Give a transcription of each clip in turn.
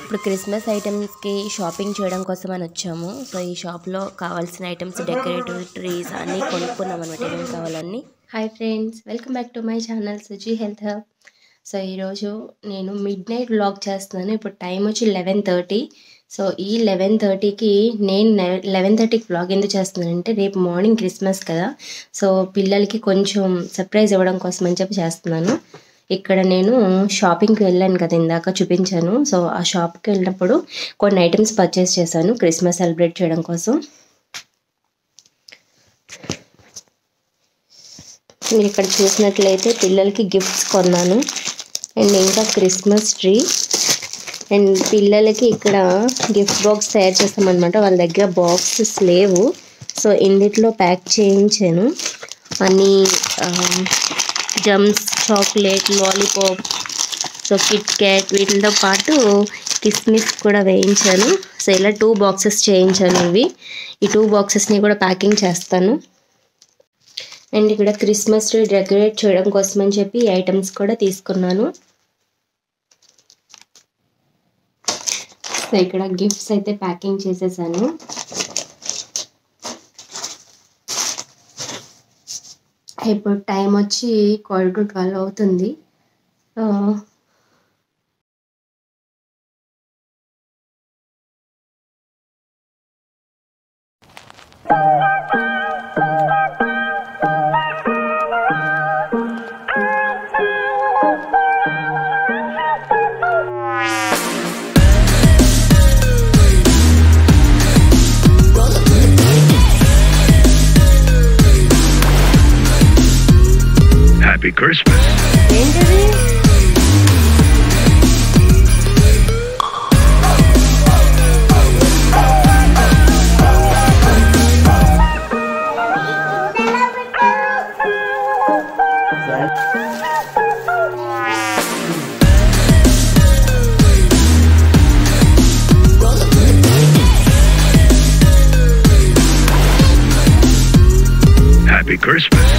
ఇప్పుడు Christmas ఐటమ్స్కి shopping చేయడం కోసం అని వచ్చాము. సో ఈ షాప్లో కావాల్సిన ఐటమ్స్, డెకరేటివ్ ట్రీస్ అన్నీ కొనుక్కున్నాం అనమాట, ఏమేమి కావాలన్నీ. Hi friends, welcome back to my channel Suji health hub. So ఈరోజు నేను మిడ్ నైట్ వ్లాగ్ చేస్తున్నాను. ఇప్పుడు టైం వచ్చి 11:30. సో ఈ 11:30కి నేను 11:30కి వ్లాగ్ ఎందుకు చేస్తున్నానంటే రేపు మార్నింగ్ క్రిస్మస్ కదా. సో పిల్లలకి కొంచెం సర్ప్రైజ్ ఇవ్వడం కోసం అని చెప్పి చేస్తున్నాను. ఇక్కడ నేను షాపింగ్కి వెళ్ళాను కదా, ఇందాక చూపించాను. సో ఆ షాప్కి వెళ్ళినప్పుడు కొన్ని ఐటమ్స్ పర్చేస్ చేశాను క్రిస్మస్ సెలబ్రేట్ చేయడం కోసం. మీరు ఇక్కడ చూసినట్లయితే పిల్లలకి గిఫ్ట్స్ కొన్నాను, అండ్ ఇంకా క్రిస్మస్ ట్రీ, అండ్ పిల్లలకి ఇక్కడ గిఫ్ట్ బాక్స్ తయారు చేస్తామన్నమాట. వాళ్ళ దగ్గర బాక్సెస్ లేవు, సో ఇందులో ప్యాక్ చేయించాను. అన్నీ jams, chocolate, lollipop, so KitKat, వీటితో పాటు కిస్మిస్ కూడా వేయించాను. సో ఇలా 2 బాక్సెస్ చేయించాను. ఈ 2 బాక్సెస్ని కూడా ప్యాకింగ్ చేస్తాను. అండ్ ఇక్కడ క్రిస్మస్ ట్రీ డెకరేట్ చేయడం కోసం అని చెప్పి ఈ ఐటమ్స్ కూడా తీసుకున్నాను. సో ఇక్కడ గిఫ్ట్స్ అయితే ప్యాకింగ్ చేసేసాను. ఇప్పుడు టైం వచ్చి 12:12 అవుతుంది. Happy Christmas. Happy Christmas.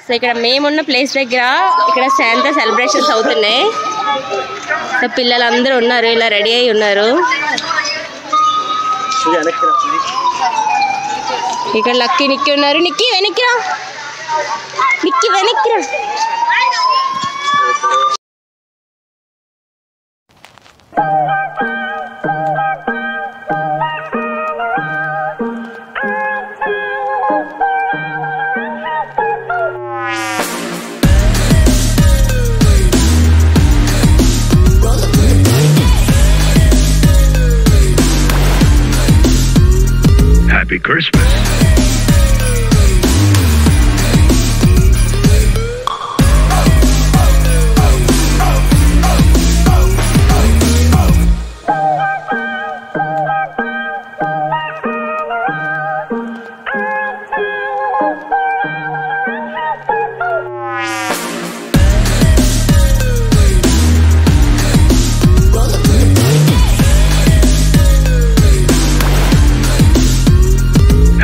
So ఇక్కడ మేమున్న ప్లేస్ దగ్గర ఇక్కడ శాంతా సెలబ్రేషన్స్ అవుతున్నాయి. సో పిల్లలందరూ ఉన్నారు, ఇలా రెడీ అయి ఉన్నారు. ఇక్కడ లక్కీ, నిక్కి ఉన్నారు. నిక్కి వెనక్కిరా, నిక్కి వెనక్కిరా. Happy Christmas.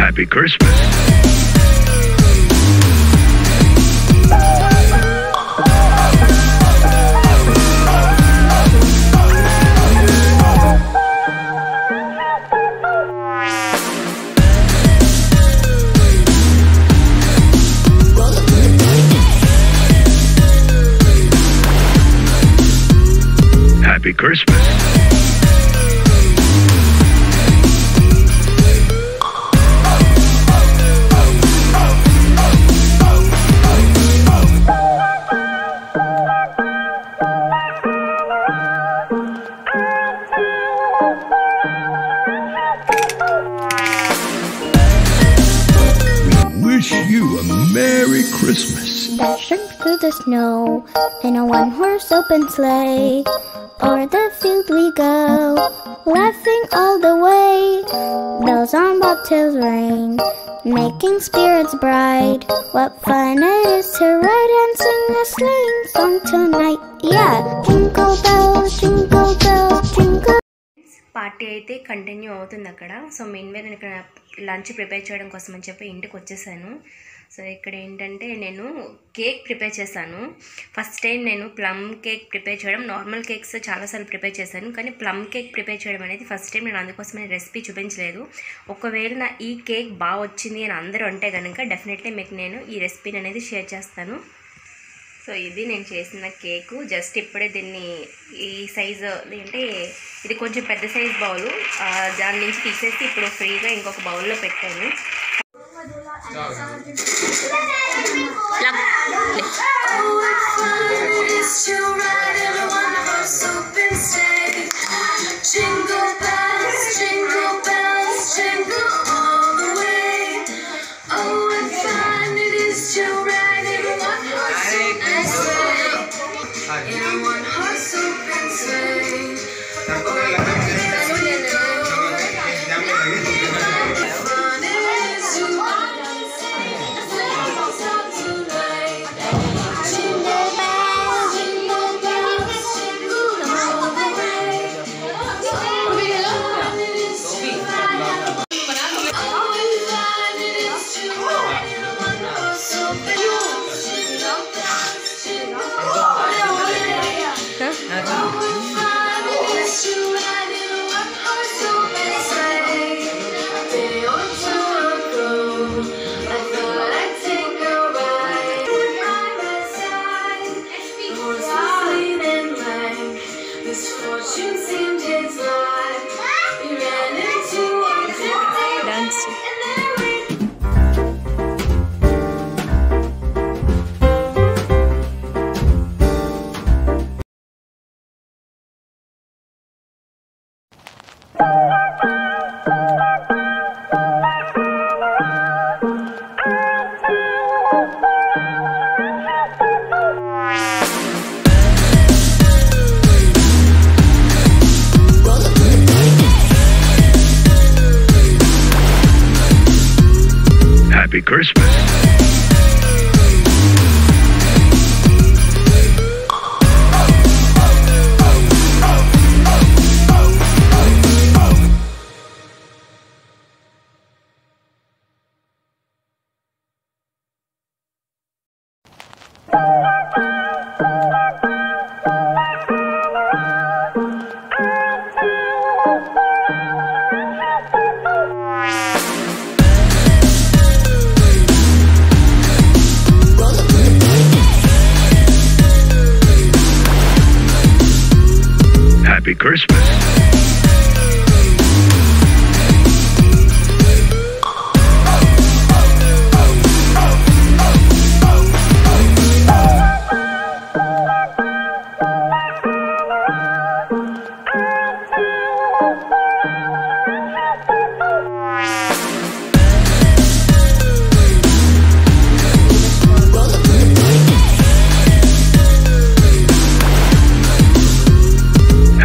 Happy Christmas. Happy Christmas. Wish you a Merry Christmas. Dashing through the snow in a one-horse open sleigh. O'er the field we go, laughing all the way. Bells on bobtails ring, making spirits bright. What fun it is to ride and sing a sleighing song tonight. Yeah, jingle bells, jingle bells, jingle. Party అయితే continue అవుతుంది అక్కడ. So మెయిన్గా నేను ఇక్కడ lunch prepare చేయడం కోసం అని చెప్పి ఇంటికి వచ్చేసాను. సో ఇక్కడ ఏంటంటే నేను కేక్ ప్రిపేర్ చేశాను. ఫస్ట్ టైం నేను ప్లమ్ కేక్ ప్రిపేర్ చేయడం. నార్మల్ కేక్స్ చాలాసార్లు ప్రిపేర్ చేశాను, కానీ ప్లమ్ కేక్ ప్రిపేర్ చేయడం అనేది ఫస్ట్ టైం. నేను అందుకోసమే రెసిపీ చూపించలేదు. ఒకవేళ నా ఈ కేక్ బాగా వచ్చింది అని అందరూ అంటే కనుక డెఫినెట్లీ మీకు నేను ఈ రెసిపీని అనేది షేర్ చేస్తాను. సో ఇది నేను చేసిన కేకు. జస్ట్ ఇప్పుడే దీన్ని ఈ సైజు అంటే ఇది కొంచెం పెద్ద సైజ్ బౌలు, దాని నుంచి తీసేసి ఇప్పుడు ఫ్రీగా ఇంకొక బౌల్లో పెట్టాను. Happy Christmas. Happy Christmas.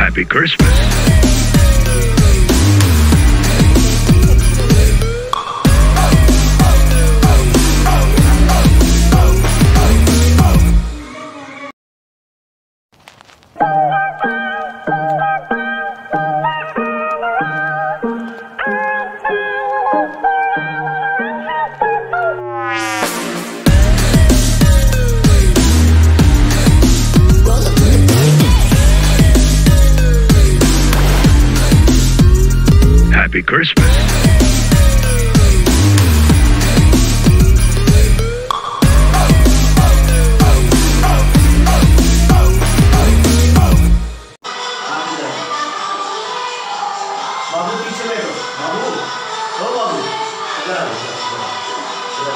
Happy Christmas. Happy Christmas. बाबू पीछे बैठो बाबू ओ बाबू इधर आओ पूछो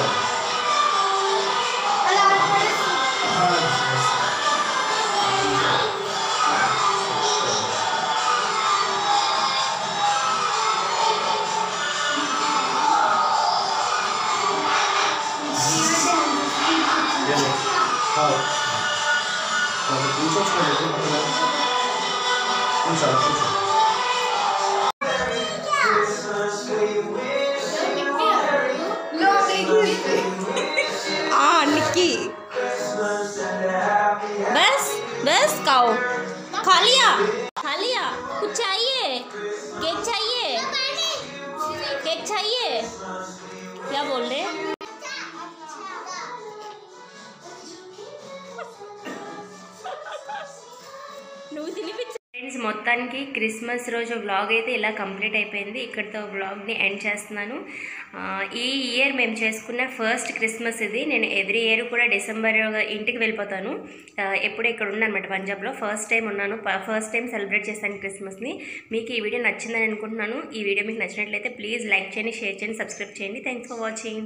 निक्की बस बस खाओ, खा लिया कुछ चाहिए। केक चाहिए क्या बोल रहे నువ్వు తినిపించు ఫ్రెండ్స్. మొత్తానికి క్రిస్మస్ రోజు వ్లాగ్ అయితే ఇలా కంప్లీట్ అయిపోయింది. ఇక్కడితో వ్లాగ్ని ఎండ్ చేస్తున్నాను. ఈ ఇయర్ మేము చేసుకున్న ఫస్ట్ క్రిస్మస్ ఇది. నేను ఎవ్రీ ఇయర్ కూడా డిసెంబర్ ఇంటికి వెళ్ళిపోతాను. ఎప్పుడు ఇక్కడ ఉన్నాను అనమాట, పంజాబ్లో ఫస్ట్ టైం ఉన్నాను. ఫస్ట్ టైం సెలబ్రేట్ చేశాను క్రిస్మస్ని. మీకు ఈ వీడియో నచ్చిందని అనుకుంటున్నాను. ఈ వీడియో మీకు నచ్చినట్లయితే ప్లీజ్ లైక్ చేయండి, షేర్ చేయండి, సబ్స్క్రైబ్ చేయండి. Thanks for watching.